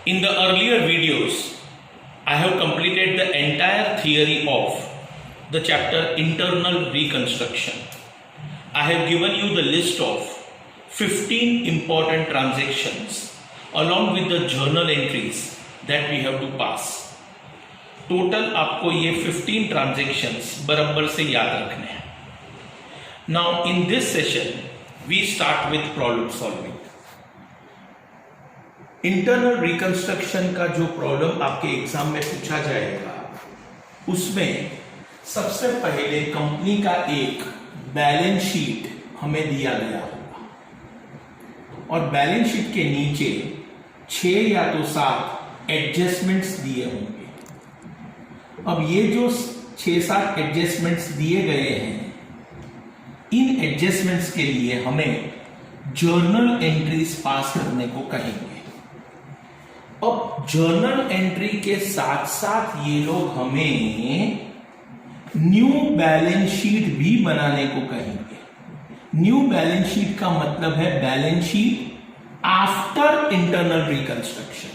In the earlier videos, I have completed the entire theory of the chapter Internal Reconstruction. I have given you the list of 15 important transactions along with the journal entries that we have to pass. Total आपको ये 15 transactions बराबर से याद रखने हैं. Now in this session we start with problem solving. Internal reconstruction का जो problem आपके एग्जाम में पूछा जाएगा उसमें सबसे पहले कंपनी का एक बैलेंस शीट हमें दिया गया होगा और बैलेंस शीट के नीचे 6 या तो 7 एडजस्टमेंट्स दिए होंगे. अब ये जो 6-7 एडजस्टमेंट्स दिए गए हैं, इन एडजस्टमेंट्स के लिए हमें जर्नल एंट्रीज पास करने को कहेंगे. अब जर्नल एंट्री के साथ साथ ये लोग हमें न्यू बैलेंस शीट भी बनाने को कहेंगे. न्यू बैलेंस शीट का मतलब है balance sheet after internal reconstruction.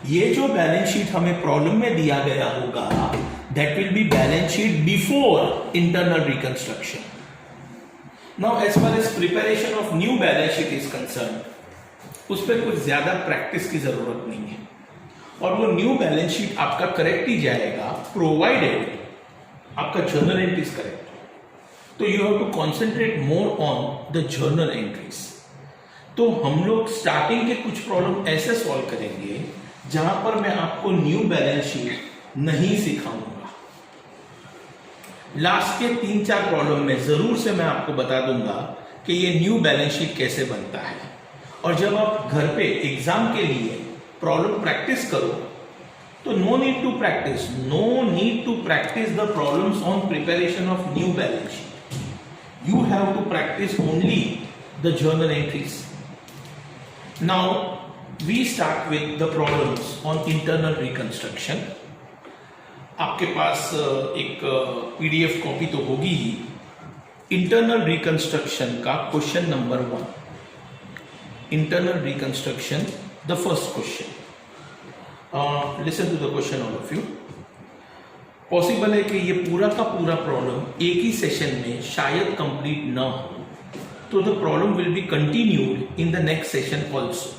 ये जो बैलेंस शीट हमें प्रॉब्लम में दिया गया होगा that will be balance sheet before internal reconstruction. Now as far as preparation of new balance sheet is concern, उस पर कुछ ज्यादा प्रैक्टिस की जरूरत नहीं है और वो न्यू बैलेंस शीट आपका करेक्ट ही जाएगा प्रोवाइडेड आपका जर्नल एंट्रीज करेक्ट. तो you have to concentrate more on the journal entries. तो हम लोग स्टार्टिंग के कुछ प्रॉब्लम ऐसे सॉल्व करेंगे जहां पर मैं आपको न्यू बैलेंस शीट नहीं सिखाऊंगा. लास्ट के 3-4 प्रॉब्लम में जरूर से मैं आपको बता दूंगा कि ये न्यू बैलेंस शीट कैसे बनता है. और जब आप घर पे एग्जाम के लिए प्रॉब्लम प्रैक्टिस करो तो no need to practice the problems on preparation of new balance sheet. You have to practice only the journal entries. Now we start with the problems on internal reconstruction. आपके पास एक PDF copy तो होगी ही. Internal reconstruction का question number 1. Internal reconstruction the first question. Listen to the question all of you. Possible है कि ये पूरा का पूरा प्रॉब्लम एक ही सेशन में शायद कंप्लीट ना हो, तो the problem will be continued in the next session also.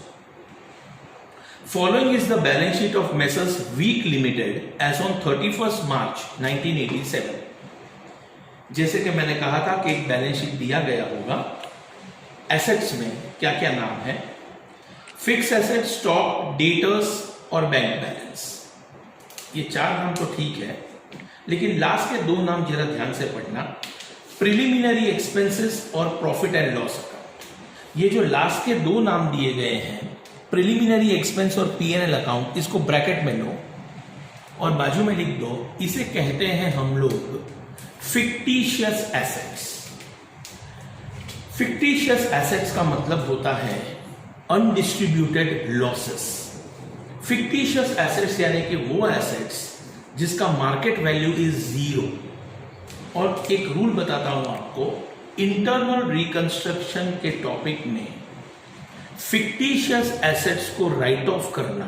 Following is the balance sheet of Messrs. Week Limited as on 31st March 1987. जैसे कि मैंने कहा था कि एक बैलेंस शीट दिया गया होगा. एसेट्स में क्या क्या नाम है? फिक्स एसेट, स्टॉक, डेटर्स और बैंक बैलेंस. ये 4 नाम तो ठीक है, लेकिन लास्ट के 2 नाम जरा ध्यान से पढ़ना. प्रिलिमिनरी एक्सपेंसेस और प्रॉफिट एंड लॉस अकाउंट. ये जो लास्ट के 2 नाम दिए गए हैं, प्रिलिमिनरी एक्सपेंस और P&L अकाउंट, इसको ब्रैकेट में लो और बाजू में लिख दो. इसे कहते हैं हम लोग फिक्टिशियस एसेट्स. फिक्टिशियस एसेट्स का मतलब होता है अनडिस्ट्रीब्यूटेड लॉसेस. फिक्टिशियस एसेट्स यानी कि वो एसेट्स जिसका मार्केट वैल्यू इज 0. और एक रूल बताता हूं आपको, इंटरनल रिकंस्ट्रक्शन के टॉपिक में फिक्टिशियस एसेट्स को राइट ऑफ करना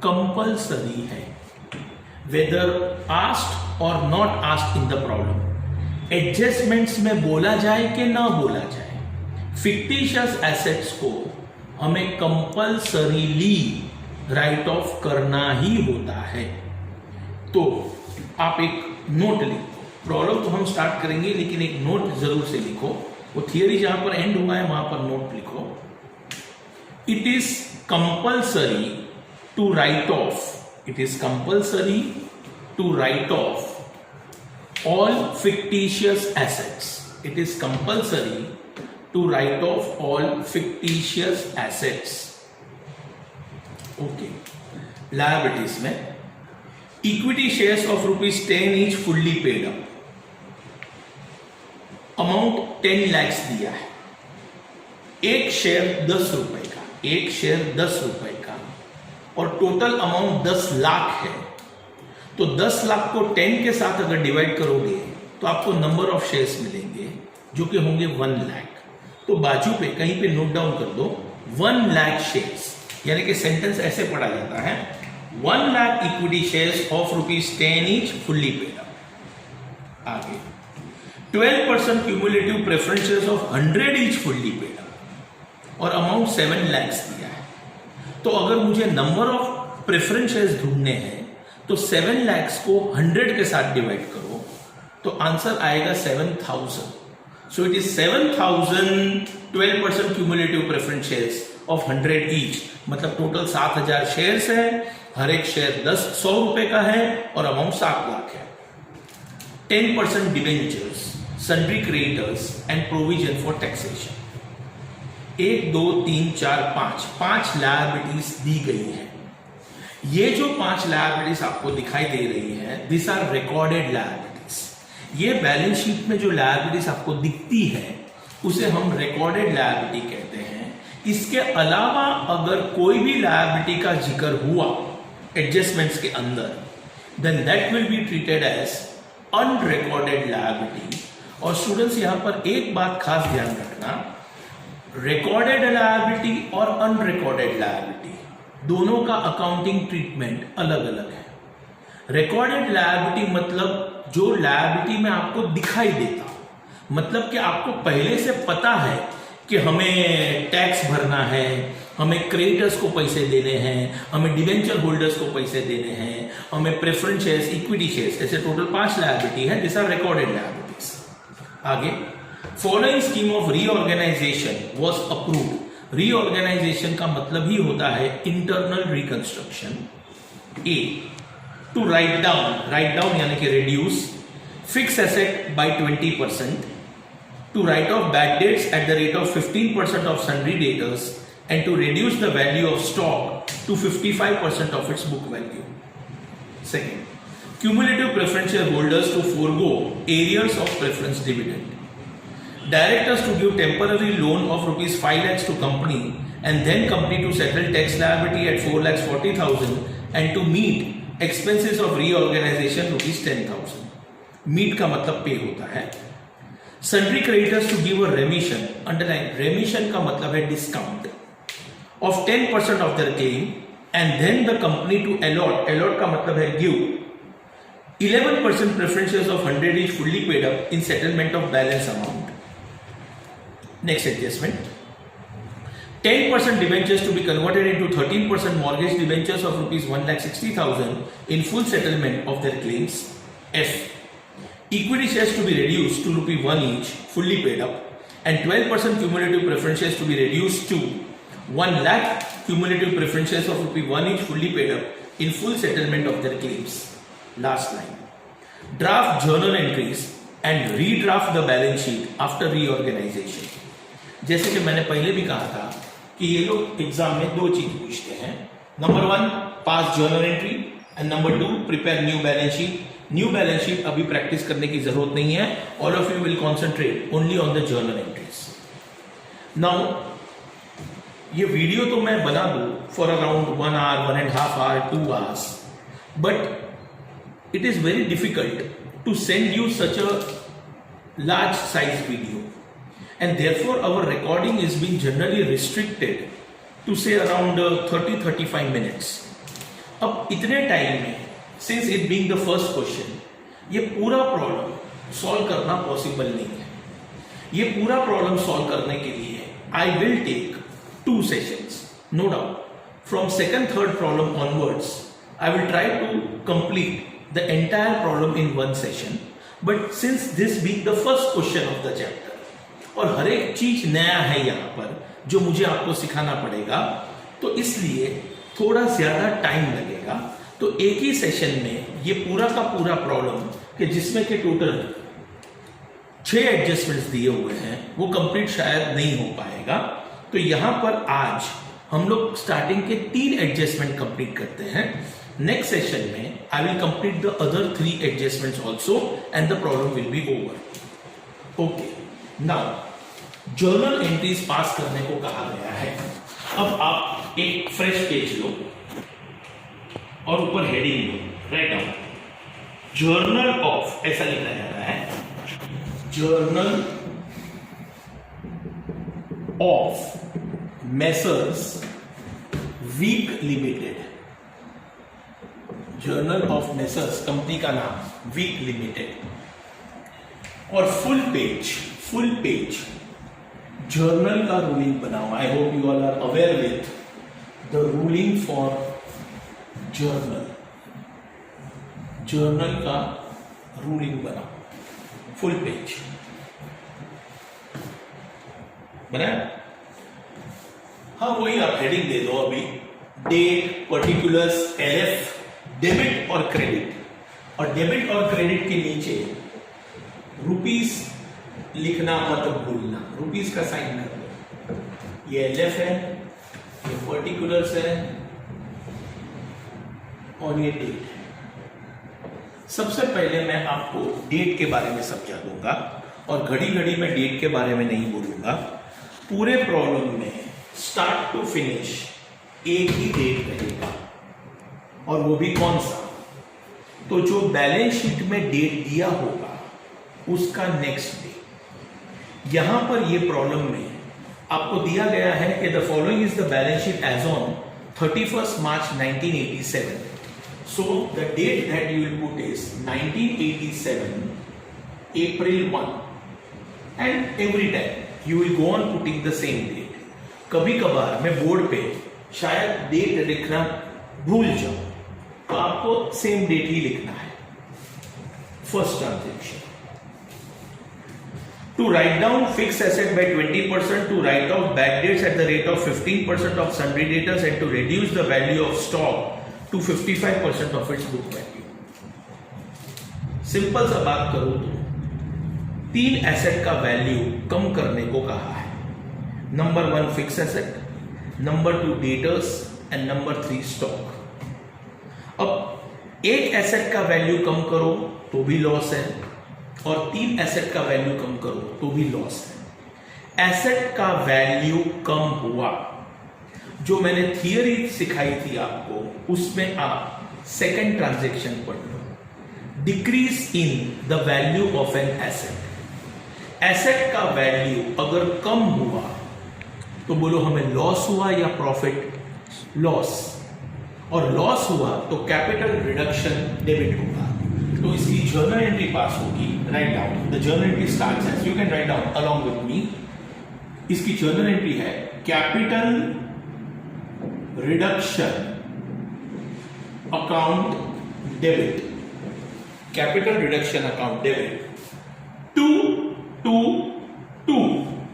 कंपल्सरी है, वेदर आस्क्ड और not asked in the problem. Adjustments में बोला जाए कि ना बोला जाए, फिक्टिशियस एसेट्स को हमें कंपल्सरीली राइट ऑफ करना ही होता है. तो आप एक नोट लिखो. प्रॉब्लम तो हम स्टार्ट करेंगे, लेकिन एक नोट जरूर से लिखो. वो थियरी जहां पर एंड हुआ है वहां पर नोट लिखो. It is compulsory to write off. It is compulsory to write off all fictitious assets. It is compulsory to write off all fictitious assets. Okay. Liabilities में equity shares of ₹10 each fully paid up. Amount 10 lakhs दिया है. एक share 10 रुपए का, एक share 10 रुपए का और टोटल अमाउंट 10 लाख है. तो 10 लाख को 10 के साथ अगर डिवाइड करोगे तो आपको नंबर ऑफ शेयर्स मिलेंगे जो कि होंगे 1 लाख. तो बाजू पे कहीं पे नोट डाउन कर दो 1 लाख शेयर्स. यानी कि सेंटेंस ऐसे पढ़ा जाता है, 1 lakh equity shares of ₹10 each fully paid up. आगे 12% cumulative preference shares of 100 each fully paid up और अमाउंट 7 लाख दिया है। तो अगर मुझे नंबर ऑफ प्रेफरेंस शेयर्स ढूंढने हैं तो 7 लाख को 100 के साथ डिवाइड करो तो आंसर आएगा 7000। So it is 7000 12% cumulative preference shares of 100 each, मतलब टोटल 7000 शेयर्स है, हर एक शेयर 100 रुपए का है और अमाउंट 7 लाख है। 10% debentures, sundry creditors and provision for taxation. 1 2 3 4 5 liabilities दी गई है। ये जो 5 लायबिलिटीज आपको दिखाई दे रही है, दिस आर रिकॉर्डेड लायबिलिटीज। ये बैलेंस शीट में जो लायबिलिटीज आपको दिखती है उसे हम रिकॉर्डेड लायबिलिटी कहते हैं। इसके अलावा अगर कोई भी लायबिलिटी का जिक्र हुआ एडजस्टमेंट्स के अंदर, then that will be treated as unrecorded liability. और स्टूडेंट्स यहां पर एक बात खास ध्यान रखना, रिकॉर्डेड लायबिलिटी और अनरिकॉर्डेड लायबिलिटी दोनों का अकाउंटिंग ट्रीटमेंट अलग अलग है। रिकॉर्डेड लायबिलिटी मतलब जो लायबिलिटी में आपको दिखाई देता, मतलब कि आपको पहले से पता है कि हमें टैक्स भरना है, हमें क्रेडिटर्स को पैसे देने हैं, हमें डिवेंचर होल्डर्स को पैसे देने हैं, हमें प्रेफरेंस शेयर्स, इक्विटी शेयर्स, ऐसे टोटल 5 लायबिलिटी है। This are recorded liabilities. आगे following scheme of reorganisation was approved. Reorganisation का मतलब ही होता है internal reconstruction. A to write down यानी कि reduce fix asset by 20%, to write off bad debts at the rate of 15% of sundry debtors, and to reduce the value of stock to 55% of its book value. Second, cumulative preference share holders to forego arrears of preference dividend. Directors to give temporary loan of ₹5 lakhs to company and then company to settle tax liability at 4,40,000 and to meet expenses of reorganization ₹10,000. Meet का मतलब पे होता है। Sundry creditors to give a remission, underline remission का मतलब है discount of 10% of their claim and then the company to allot का मतलब है give 11% preference shares of 100 each fully paid up in settlement of balance amount. Next adjustment, 10% debentures to be converted into 13% mortgage debentures of ₹1,60,000 in full settlement of their claims. F, equity shares to be reduced to ₹1 each fully paid up and 12% cumulative preference shares to be reduced to 1 lakh cumulative preference shares of ₹1 each fully paid up in full settlement of their claims. Last line, draft journal entries and redraft the balance sheet after reorganization. जैसे कि मैंने पहले भी कहा था कि ये लोग एग्जाम में 2 चीज पूछते हैं, number 1 pass journal entry and number 2 prepare new balance sheet. New balance sheet अभी प्रैक्टिस करने की जरूरत नहीं है, all of you will concentrate only on the journal entries. Now ये वीडियो तो मैं बना दूं for around 1 hour, 1.5 hour, 2 hours, but it is very difficult to send you such a large size video and therefore our recording is being generally restricted to say around 30-35 minutes. अब इतने time में since it being the first question, ये पूरा problem solve करना possible नहीं है। ये पूरा प्रॉब्लम सॉल्व करने के लिए I will take 2 sessions, no doubt. From second, third problem onwards, I will try to complete the entire problem in 1 session. But since this being the first question of the chapter, और हर एक चीज नया है यहाँ पर जो मुझे आपको सिखाना पड़ेगा, तो इसलिए थोड़ा ज्यादा टाइम लगेगा। तो एक ही सेशन में ये पूरा का पूरा प्रॉब्लम कि जिसमें के टोटल 6 एडजस्टमेंट्स दिए हुए हैं वो कंप्लीट शायद नहीं हो पाएगा। तो यहां पर आज हम लोग स्टार्टिंग के 3 एडजस्टमेंट कंप्लीट करते हैं। नेक्स्ट सेशन में I will complete the other 3 adjustments also and the problem will be over. Okay, now journal entries pass करने को कहा गया है। अब आप एक फ्रेश पेज लो और ऊपर हेडिंग लो, राइट डाउन जर्नल ऑफ, ऐसा लिखा जा रहा है, journal of messrs Weak limited, journal of messrs company का नाम वीक लिमिटेड, और फुल पेज जर्नल का रूलिंग बना हुआ। I hope you all are aware with the ruling for journal का रूलिंग बना, फुल पेज बना। हाँ, वही आप हेडिंग दे दो अभी, डेट, पर्टिकुलर्स, एलएफ, डेबिट और क्रेडिट, और डेबिट और क्रेडिट के नीचे रुपीस लिखना मत भूलना, रुपीस का साइन कर दो। ये एलएफ है, ये पर्टिकुलर्स है और ये डेट है। सबसे पहले मैं आपको डेट के बारे में समझा दूंगा, और घड़ी घड़ी में डेट के बारे में नहीं बोलूंगा। पूरे प्रॉब्लम में स्टार्ट टू फिनिश एक ही डेट रहेगा, और वो भी कौन सा? तो जो बैलेंस शीट में डेट दिया होगा उसका नेक्स्ट डे। यहां पर ये प्रॉब्लम में आपको दिया गया है कि the following is the balance sheet as on 31st March 1987. So the date that you will put is 1987 April 1, and every time you will go on putting the same date. कभी कभार मैं board पे शायद date लिखना भूल जाऊं, तो आपको सेम डेट ही लिखना है। First transaction, to write down fixed asset by 20%, to write off bad debts at the rate of 15% of sundry debtors, and to reduce the value of stock to 55% of its book value. Simple सा बात करूं तो 3 asset का value कम करने को कहा है। Number 1 fix asset, number 2 debtors and number 3 stock. अब एक एसेट का वैल्यू कम करो तो भी लॉस है, और 3 एसेट का वैल्यू कम करो तो भी लॉस है। एसेट का वैल्यू कम हुआ, जो मैंने थियरी सिखाई थी आपको, उसमें आप सेकंड ट्रांजैक्शन पढ़ लो। Decrease in the value of an asset. Asset का वैल्यू अगर कम हुआ तो बोलो हमें लॉस हुआ या प्रॉफिट? लॉस। और लॉस हुआ तो कैपिटल रिडक्शन डेबिट होगा, तो इसकी जर्नल एंट्री पास होगी। Write down the journal entry starts as, you can write down along with me. इसकी जर्नल एंट्री है capital reduction account debit, capital reduction account debit 2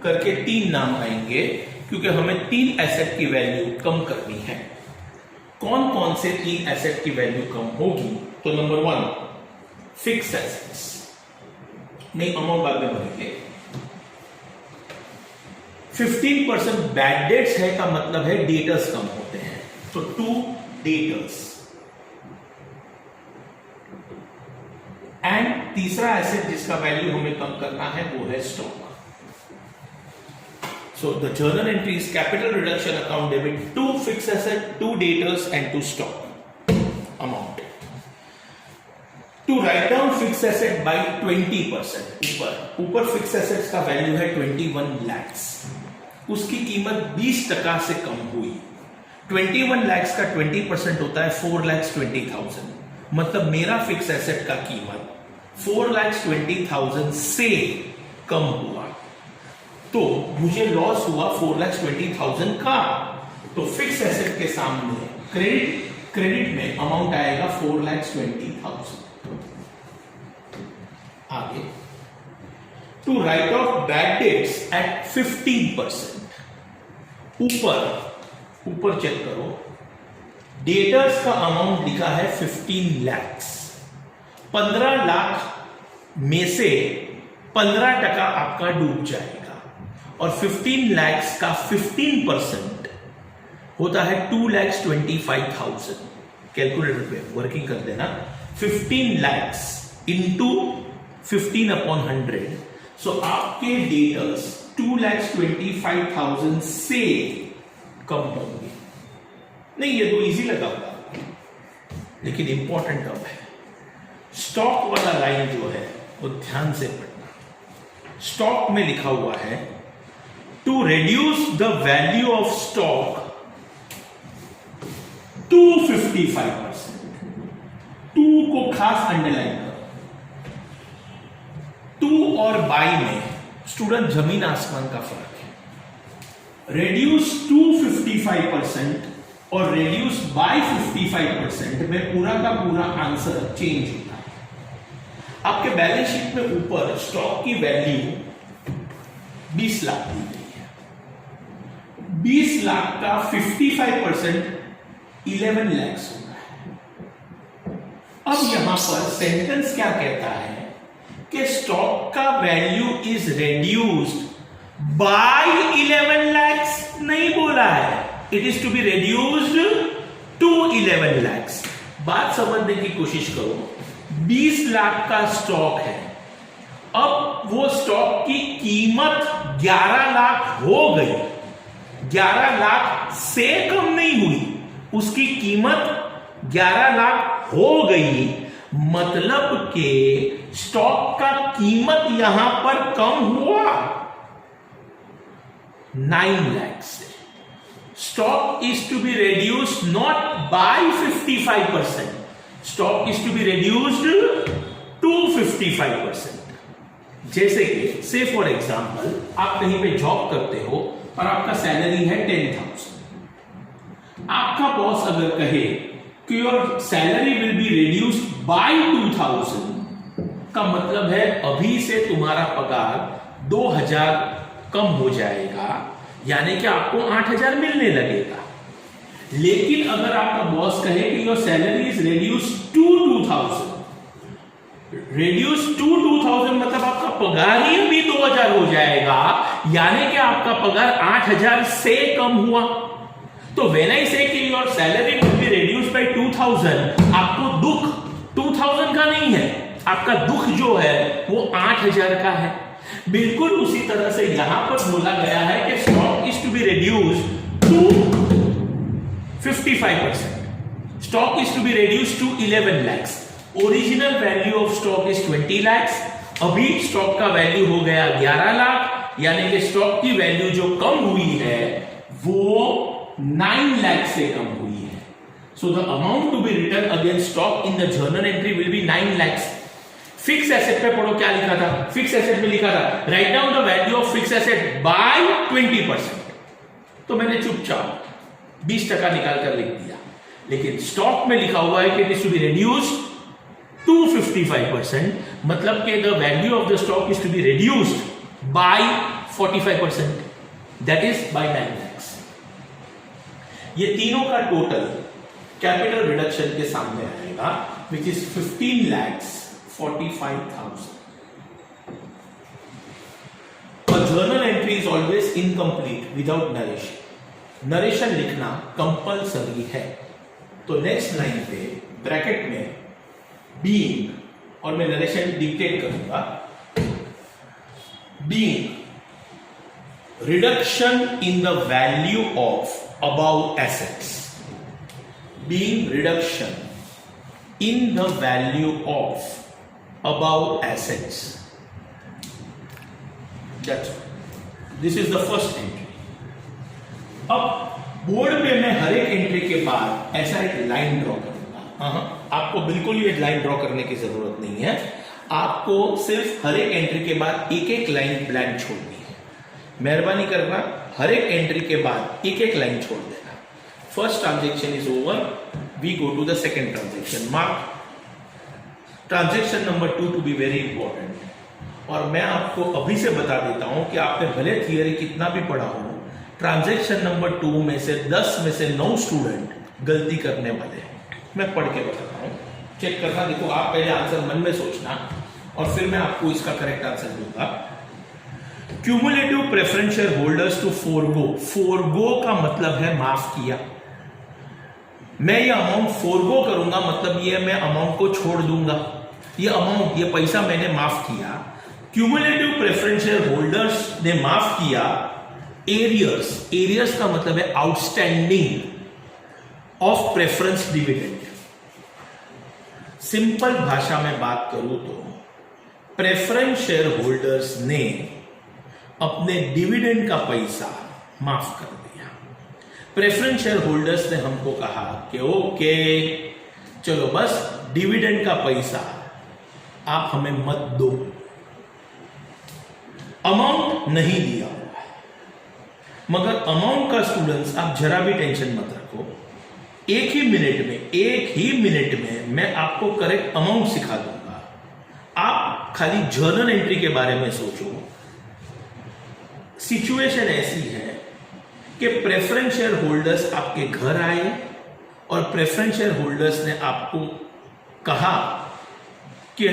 करके 3 नाम आएंगे, क्योंकि हमें 3 एसेट की वैल्यू कम करनी है। कौन कौन से 3 एसेट की वैल्यू कम होगी? तो नंबर 1 फिक्स एसेट्स, नहीं अमाउंट बाद में भरेंगे। 15% बैड डेट्स है का मतलब है डेटर्स कम होते हैं, तो 2 डेटर्स। एंड तीसरा एसेट जिसका वैल्यू हमें कम करना है वो है stock. So the journal entry is capital reduction account debit, 2 fixed asset, 2 debtors and 2 stock amount. To write down fixed asset by 20%, ऊपर fixed assets का वैल्यू है 21 lakhs, उसकी कीमत 20% से कम हुई। 21 lakhs का 20% होता है 4,20,000, मतलब मेरा फिक्स एसेट का कीमत 4,20,000 से कम हुआ, तो मुझे लॉस हुआ 4,20,000 का। तो फिक्स एसेट के सामने क्रेडिट में अमाउंट आएगा 4,20,000। आगे, to write off bad debts at 15%, ऊपर चेक करो, डेटर्स का अमाउंट लिखा है 15 lakhs, 15 लाख में से 15% आपका डूब जाएगा, और 15 lakhs का 15% होता है 2,25,000। कैलकुलेटर पे वर्किंग कर देना, 15 lakhs इंटू 15/100, सो आपके डेटर्स 2,25,000 से कम होंगे। नहीं, ये तो इजी लगा होगा, लेकिन इंपॉर्टेंट अब है स्टॉक वाला लाइन जो है वो ध्यान से पढ़ना। स्टॉक में लिखा हुआ है to reduce the value of stock 255%। 2 को खास अंडरलाइन करो। 2 और बाई में स्टूडेंट जमीन आसमान का फर्क है। रेड्यूस टू 55% और रेड्यूस बाय 55% में पूरा का पूरा आंसर चेंज होता है। आपके बैलेंस शीट में ऊपर स्टॉक की वैल्यू 20 लाख दी गई है। 20 लाख का 55% 11 लाख होता है। अब यहां पर सेंटेंस क्या कहता है कि स्टॉक का value is reduced by 11 lakhs नहीं बोला है, it is to be reduced to 11 lakhs। बात समझने की कोशिश करो। 20 लाख का स्टॉक है, अब वो स्टॉक की कीमत 11 लाख हो गई, 11 लाख से कम नहीं हुई, उसकी कीमत 11 लाख हो गई। मतलब के स्टॉक का कीमत यहां पर कम हुआ 9 लाख से। Stock is to be reduced not by 55%, stock is to be reduced to 55%। जैसे कि से फॉर एग्जाम्पल आप कहीं पे जॉब करते हो और आपका सैलरी है 10,000। आपका बॉस अगर कहे कि your salary will be reduced bye 2,000, का मतलब है अभी से तुम्हारा पगार 2,000 कम हो जाएगा, यानी कि आपको 8,000 मिलने लगेगा। लेकिन अगर आपका बॉस कहे कि your salary is reduced to 2,000, reduce to 2,000 मतलब आपका पगार ही अभी 2,000 हो जाएगा, यानी कि आपका पगार 8,000 से कम हुआ। तो व्हेन आई से कि your salary will be reduced bye 2,000, आपको दुख 2,000 का नहीं है, आपका दुख जो है वो 8,000 का है। बिल्कुल उसी तरह से यहां पर बोला गया है कि stock is to be reduced to 55%, stock is to be reduced to 11 lakhs। Original value of stock is 20 lakhs, अभी स्टॉक का वैल्यू हो गया 11 लाख, यानी कि स्टॉक की वैल्यू जो कम हुई है वो 9 लाख से कम हुई है। So the amount to be written against stock in the journal entry will be 9 lakhs। Fix asset पे पढ़ो क्या लिखा था, फिक्स एसेट में लिखा था write down the value of fix asset by 20%। तो मैंने चुपचाप 20% निकाल कर लिख दिया, लेकिन स्टॉक में लिखा हुआ है कि it is to be reduced to 55%, मतलब कि the value of the stock is to be reduced by 45%, that is by 9 lakhs। ये तीनों का टोटल कैपिटल रिडक्शन के सामने आएगा, which is 15,45,000। A journal entry is always incomplete without narration। Narration लिखना compulsory है। तो नेक्स्ट लाइन पे ब्रैकेट में बीइंग, और मैं नरेशन डिक्टेट करूंगा, being reduction in the value of about assets, being reduction in the value of above assets, that's this is the first entry। अब board पे मैं हर एक एंट्री के बाद ऐसा एक लाइन ड्रॉ करूंगा। आपको बिल्कुल ये लाइन ड्रॉ करने की जरूरत नहीं है, आपको सिर्फ हर एक एंट्री के बाद एक एक लाइन ब्लैंक छोड़नी है। मेहरबानी करना, हर एक एंट्री के बाद एक एक लाइन छोड़ देना। First transaction is over, we go to the second transaction। mark transaction number 2 to be very important। और मैं आपको अभी से बता देता हूं कि आपने भले थियरी कितना भी पढ़ा हो, ट्रांजैक्शन नंबर 2 में से 10 में से 9 स्टूडेंट गलती करने वाले हैं। मैं पढ़ के बताता हूं, चेक करना। देखो, आप पहले आंसर मन में सोचना और फिर मैं आपको इसका करेक्ट आंसर दूंगा। Cumulative preference share holders to forgo, forgo का मतलब है माफ किया। मैं ये अमाउंट फोरगो करूंगा, मतलब ये मैं अमाउंट को छोड़ दूंगा, ये अमाउंट, ये पैसा मैंने माफ किया। क्यूमुलेटिव प्रेफरेंस शेयर होल्डर्स ने माफ किया एरियर्स, एरियर्स का मतलब है outstanding of preference dividend. Simple भाषा में बात करूं तो प्रेफरेंस शेयर होल्डर्स ने अपने डिविडेंड का पैसा माफ कर दिया। प्रेफरेंस शेयर होल्डर्स ने हमको कहा कि ओके चलो बस डिविडेंड का पैसा आप हमें मत दो, अमाउंट नहीं दिया हुआ, मगर अमाउंट का स्टूडेंट्स आप जरा भी टेंशन मत रखो, एक ही मिनट में मैं आपको करेक्ट अमाउंट सिखा दूंगा। आप खाली जर्नल एंट्री के बारे में सोचो। सिचुएशन ऐसी है कि प्रेफरेंस शेयर होल्डर्स आपके घर आए और प्रेफरेंस शेयर होल्डर्स ने आपको कहा कि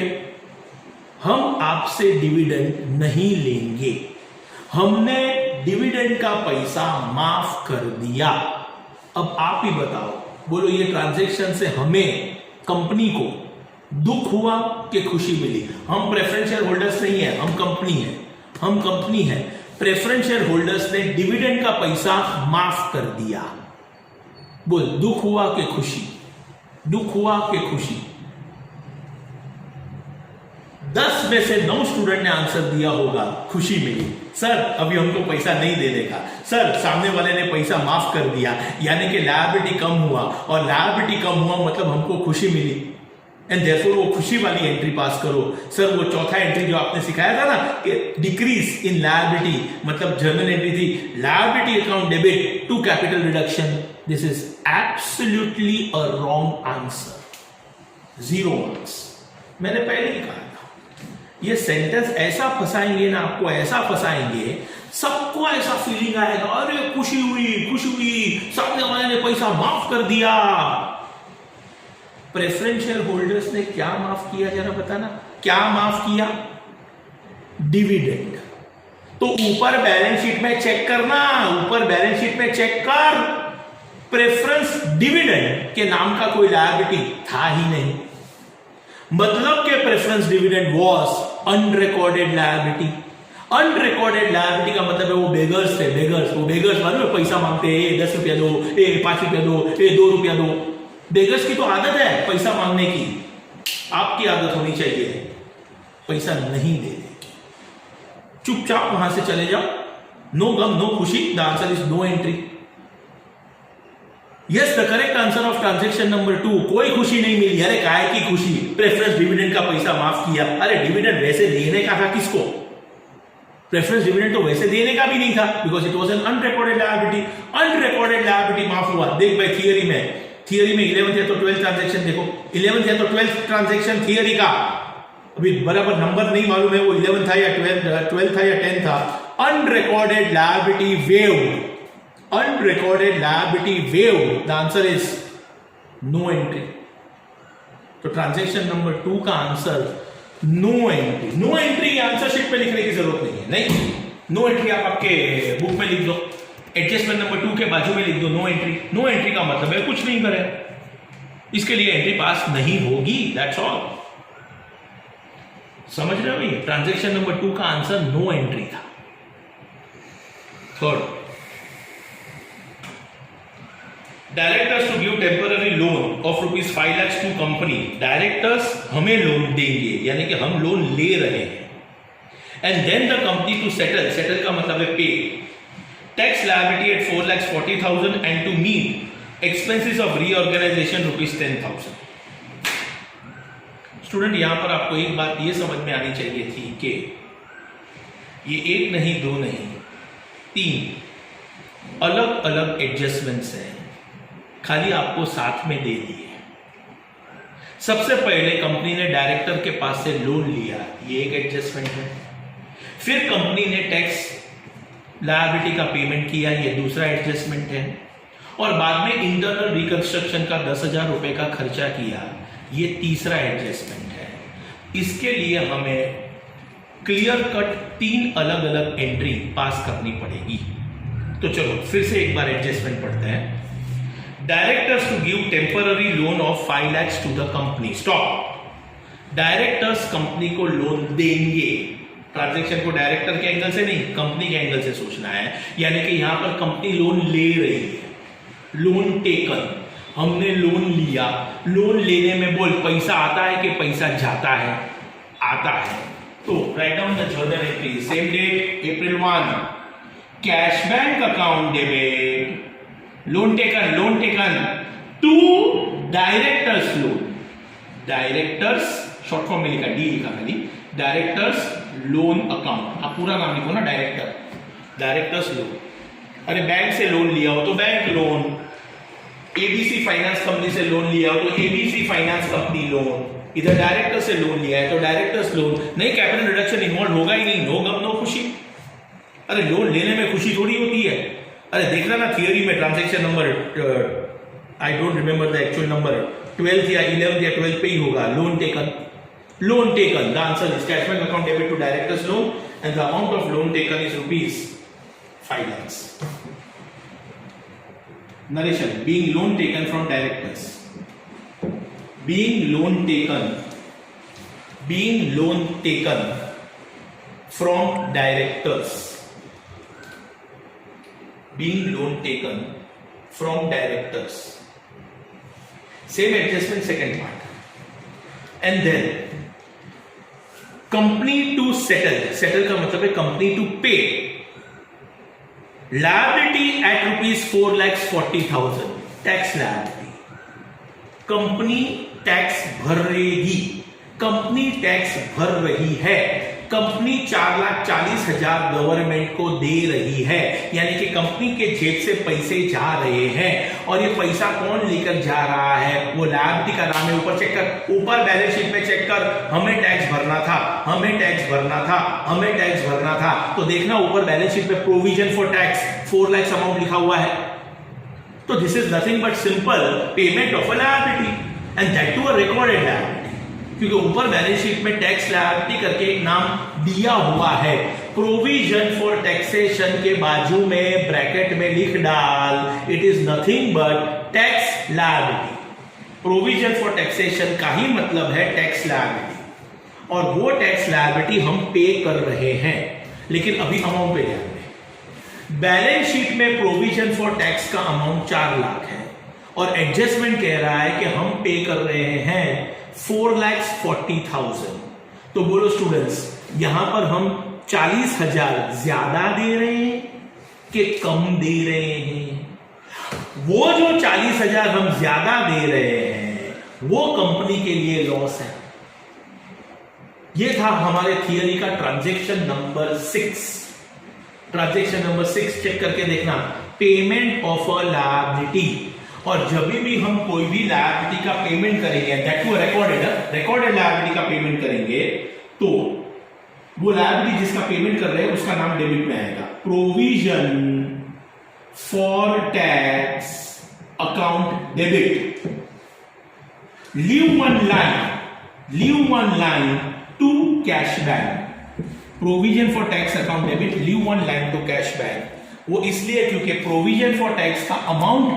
हम आपसे डिविडेंड नहीं लेंगे, हमने डिविडेंड का पैसा माफ कर दिया। अब आप ही बताओ, बोलो ये ट्रांजैक्शन से हमें कंपनी को दुख हुआ कि खुशी मिली? हम प्रेफरेंस शेयर होल्डर्स नहीं है, हम कंपनी है। प्रेफरेंस शेयर होल्डर्स ने डिविडेंड का पैसा माफ कर दिया। बोल, दुख हुआ कि खुशी? दुख हुआ कि खुशी? 10 में से 9 स्टूडेंट ने आंसर दिया होगा खुशी मिली। सर अभी हमको पैसा नहीं देने का, सर सामने वाले ने पैसा माफ कर दिया, यानी कि लायबिलिटी कम हुआ, और लायबिलिटी कम हुआ मतलब हमको खुशी मिली, एंड देयरफॉर वो खुशी वाली एंट्री पास करो। सर वो चौथा एंट्री जो आपने सिखाया था ना कि डिक्रीज इन लायबिलिटी, मतलब जर्नल एंट्री थी liability account debit to capital reduction, this is absolutely a wrong answer, 0 marks. मैंने पहले ही कहा था ये सेंटेंस ऐसा फंसाएंगे ना आपको, ऐसा फंसाएंगे सबको ऐसा फीलिंग आएगा अरे खुशी हुई, सामने वाले ने पैसा माफ कर दिया। प्रेफरेंस शेयर होल्डर्स ने क्या माफ किया, जरा बताना क्या माफ किया? डिविडेंड। तो ऊपर बैलेंस शीट में चेक करना, ऊपर बैलेंस शीट में चेक कर, प्रेफरेंस डिविडेंड के नाम का कोई लायबिलिटी था ही नहीं, मतलब के preference dividend was unrecorded liability. Unrecorded liability का मतलब है वो बेगर्स थे, वो बेगर्स मालूम है पैसा मांगते हैं, 10 रुपया दो, 5 रुपया दो, 2 रुपया दो। बेगर्स की तो आदत है पैसा मांगने की, आपकी आदत होनी चाहिए पैसा नहीं देने की। चुपचाप वहां से चले जाओ, नो गम नो खुशी, the answer is no entry. Yes, the correct answer of transaction number 2, कोई खुशी नहीं मिली। अरे काय की खुशी, प्रेफरेंस डिविडेंड का पैसा माफ किया। अरे डिविडेंड वैसे देने का था किसको? प्रेफरेंस डिविडेंड तो वैसे देने का भी नहीं था, because it was an unrecorded liability. Unrecorded liability माफ हुआ। देख भाई थियरी में 11th या तो 12th ट्रांजैक्शन देखो, 11th या तो 12th ट्रांजैक्शन थियरी का, अभी बराबर नंबर नहीं मालूम है वो 11 था या 12 था या 10 था। Unrecorded liability waived, unrecorded liability waived, the answer is no entry. तो ट्रांजैक्शन नंबर 2 का आंसर no entry. No entry answer sheet पे लिखने की जरूरत नहीं है, नहीं, नो एंट्री आप आपके बुक में लिख दो, एडजस्टमेंट नंबर 2 के बाजू में लिख दो नो एंट्री। नो एंट्री का मतलब है कुछ नहीं करे, इसके लिए एंट्री पास नहीं होगी, दैट्स ऑल। समझ रहे हो ये? ट्रांजैक्शन नंबर 2 का आंसर नो एंट्री था। Third, directors to give temporary loan of ₹5 lakh to company. Directors हमें लोन देंगे, यानी कि हम लोन ले रहे हैं, and then the company to settle का मतलब है pay tax liability at 4,40,000 and to meet expenses of reorganisation ₹10,000। Student यहां पर आपको एक बात ये समझ में आनी चाहिए थी कि ये 1 नहीं 2 नहीं 3 अलग अलग एडजस्टमेंट्स हैं, खाली आपको साथ में दे दिए। सबसे पहले कंपनी ने डायरेक्टर के पास से लोन लिया, ये एक एडजस्टमेंट है। फिर कंपनी ने टैक्स लायबिलिटी का पेमेंट किया, ये दूसरा एडजस्टमेंट है। और बाद में इंटरनल रिकंस्ट्रक्शन का 10,000 रुपए का खर्चा किया, ये तीसरा एडजस्टमेंट है। इसके लिए हमें क्लियर कट 3 अलग अलग एंट्री पास करनी पड़ेगी। तो चलो फिर से एक बार एडजस्टमेंट पढ़ते हैं। Directors to give temporary loan of 5 lakhs to the company. Stop. Directors company को लोन देंगे। ट्रांजैक्शन को डायरेक्टर के एंगल से नहीं, कंपनी के एंगल से सोचना है, यानी कि यहां पर कंपनी लोन ले रही है। लोन टेकन, हमने लोन लिया। लोन लेने में बोल पैसा आता है कि पैसा जाता है? आता है। तो write down the journal entry. Same date April 1, cash bank account debit loan taken to directors loan, directors short form में लिखा, डी लिखा खाली, डायरेक्टर्स लोन अकाउंट। आप पूरा नाम लिखो ना, डायरेक्टर्स लोन। अरे बैंक से लोन लिया हो तो bank loan, ABC finance company से लोन लिया हो तो एबीसी फाइनेंस कंपनी लोन, इधर डायरेक्टर से लोन लिया है तो डायरेक्टर्स लोन। नहीं, कैपिटल रिडक्शन इन्वॉल्व होगा ही नहीं, नो गम नो खुशी। अरे लोन लेने में खुशी थोड़ी होती है। अरे देखना ना थियरी में transaction number, I don't remember the actual number, 12th या 11th या 12th पे ही होगा, loan taken. The answer is cash bank account debit to directors loan and the amount of loan taken is ₹5 lakhs. Narration: being loan taken from directors. Being loan taken from directors. Being loan taken from directors. Same adjustment, second part. And then company to settle का मतलब है company to pay liability at ₹4,40,000 tax liability. Company tax भर रही है, company 4,40,000 government को दे रही है, यानी कि कंपनी के जेब से पैसे जा रहे हैं। और ये पैसा कौन लेकर जा रहा है, वो लायबिलिटी का नाम है। ऊपर चेक कर, ऊपर बैलेंस शीट में चेक कर, हमें टैक्स भरना था। तो देखना ऊपर बैलेंस शीट में provision for tax 4 lakhs amount लिखा हुआ है। तो this is nothing but simple payment of a liability and that to a recorded liability, क्योंकि ऊपर बैलेंस शीट में टैक्स लायबिलिटी करके एक नाम दिया हुआ है। प्रोविजन फॉर टैक्सेशन के बाजू में ब्रैकेट में लिख डाल, it is nothing but tax liability. Provision for taxation का ही मतलब है टैक्स लायबिलिटी, और वो टैक्स लायबिलिटी हम पे कर रहे हैं। लेकिन अभी अमाउंट पे ध्यान दें। बैलेंस शीट में प्रोविजन फॉर टैक्स का अमाउंट 4 लाख है और एडजस्टमेंट कह रहा है कि हम पे कर रहे हैं 4,40,000। तो बोलो स्टूडेंट्स, यहां पर हम 40,000 ज्यादा दे रहे हैं कि कम दे रहे हैं? वो जो 40,000 हम ज्यादा दे रहे हैं वो कंपनी के लिए लॉस है। ये था हमारे थियरी का transaction number 6। Transaction number 6 check करके देखना, पेमेंट ऑफ अ लायबिलिटी। और जब भी हम कोई भी लायबिलिटी का पेमेंट करेंगे, दैट टू रिकॉर्डेड लायबिलिटी का पेमेंट करेंगे, तो वो लायबिलिटी जिसका पेमेंट कर रहे हैं उसका नाम डेबिट में आएगा। Provision for tax account debit, leave one line to cash bank. Provision for tax account debit, leave one line to cash bank. वो इसलिए क्योंकि प्रोविजन फॉर टैक्स का अमाउंट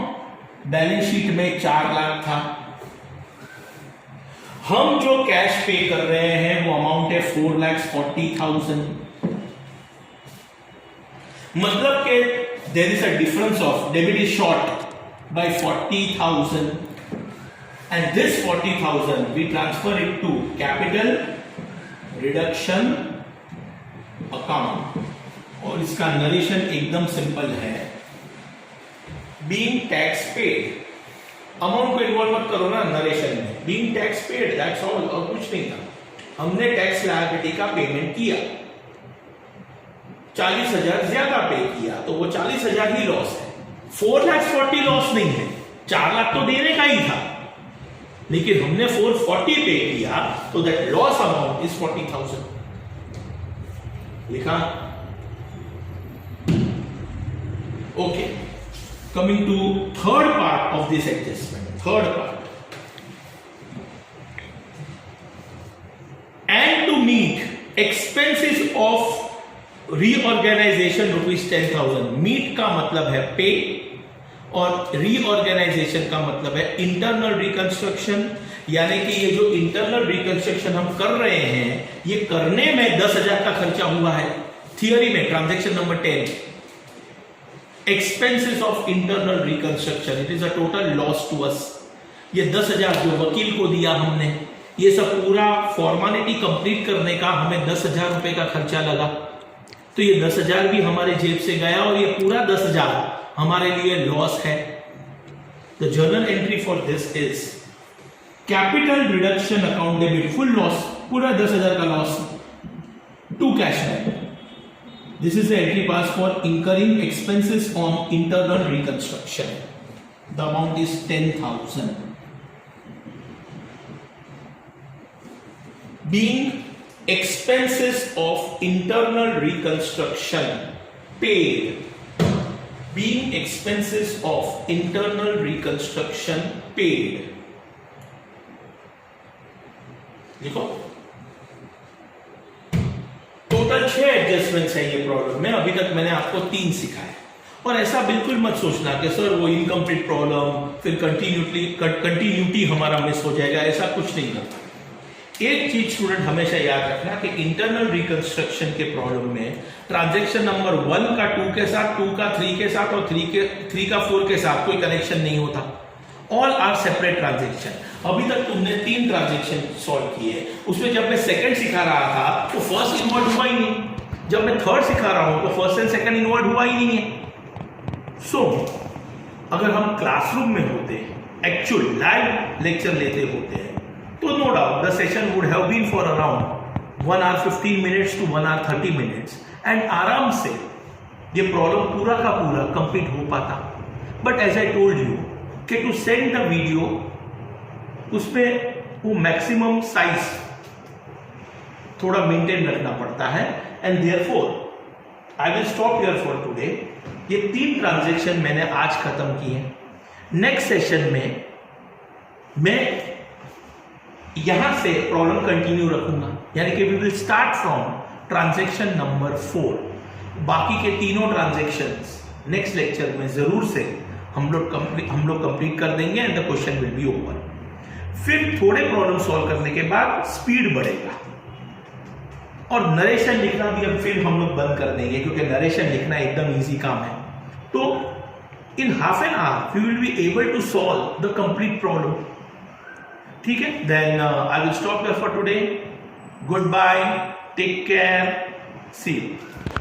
बैलेंस शीट में 4 लाख था, हम जो कैश पे कर रहे हैं वो अमाउंट है 4,40,000। मतलब कि there is a difference of debit is short by 40,000 and this 40,000 we transfer it to capital reduction account. और इसका नरेशन एकदम सिंपल है, बीइंग टैक्स पेड। अमाउंट को इन्वॉल्व मत करो ना नरेशन में, being tax paid, that's all, और कुछ नहीं था। हमने टैक्स लायबिलिटी का पेमेंट किया, 40,000 ज्यादा पे किया, तो वो 40,000 ही लॉस है। 4,40,000 लॉस नहीं है, 4 लाख तो देने का ही था, लेकिन हमने 440 पे किया, तो दैट लॉस अमाउंट इज 40,000 लिखा। Okay, coming to third part of this adjustment, third part, and to meet expenses of reorganization ₹10,000। meet का मतलब है पे और reorganization का मतलब है internal reconstruction, यानी कि ये जो इंटरनल रिकंस्ट्रक्शन हम कर रहे हैं ये करने में 10,000 का खर्चा हुआ है। थियरी में transaction number 10, expenses of internal reconstruction, it is a total loss to us. ये 10,000 जो वकील को दिया हमने, ये सब पूरा फॉर्मेलिटी कंप्लीट करने का हमें 10,000 रुपए का खर्चा लगा। तो ये 10,000 भी हमारे जेब से गया और ये पूरा 10,000 हमारे लिए लॉस है। The journal entry for this is capital reduction account debit, full loss, पूरा 10,000 का loss to cash back. This is the entry pass for incurring expenses on internal reconstruction. The amount is 10,000. Being expenses of internal reconstruction paid. Being expenses of internal reconstruction paid. देखो total 6 adjustments है ये problem में. अभी तक मैंने आपको 3 सिखाए. और ऐसा बिल्कुल मत सोचना कि सर वो इनकम्प्लीट प्रॉब्लम फिर कंटिन्यूटी हमारा मिस हो जाएगा. ऐसा कुछ नहीं करता. एक चीज स्टूडेंट हमेशा याद रखना कि इंटरनल रिकंस्ट्रक्शन के प्रॉब्लम में ट्रांजैक्शन नंबर 1 का 2 के साथ, 2 का 3 के साथ और 3 का 4 के साथ कोई कनेक्शन नहीं होता. All are separate transaction. अभी तक तुमने 3 ट्रांजेक्शन सॉल्व किए. उसमें जब मैं सेकंड सिखा रहा था तो फर्स्ट इन्वॉल्व हुआ ही नहीं. जब मैं थर्ड सिखा रहा हूं तो फर्स्ट एंड सेकंड इन्वॉल्व हुआ ही नहीं है. सो अगर हम क्लासरूम में होते, एक्चुअल लाइव लेक्चर लेते होते हैं, तो no doubt the session would have been for around 1 hour 15 minutes to 1 hour 30 minutes and आराम से ये प्रॉब्लम पूरा का पूरा कंप्लीट हो पाता. But as I told you कि टू सेंड द वीडियो उसमें वो मैक्सिमम साइज थोड़ा मेंटेन रखना पड़ता है. And therefore I will stop here for today. ये 3 ट्रांजैक्शन मैंने आज खत्म किए. नेक्स्ट सेशन में मैं यहां से प्रॉब्लम कंटिन्यू रखूंगा, यानी कि we will start from transaction number 4. बाकी के तीनों ट्रांजैक्शंस नेक्स्ट लेक्चर में जरूर से हम लोग कंप्लीट कर देंगे and the question will be over. फिर थोड़े प्रॉब्लम सॉल्व करने के बाद स्पीड बढ़ेगा और नरेशन लिखना भी अब फिर हम लोग बंद कर देंगे, क्योंकि नरेशन लिखना एकदम इजी काम है. तो in half an hour we will be able to solve the complete problem. ठीक है, then I will stop here for today. Goodbye, take care, see you.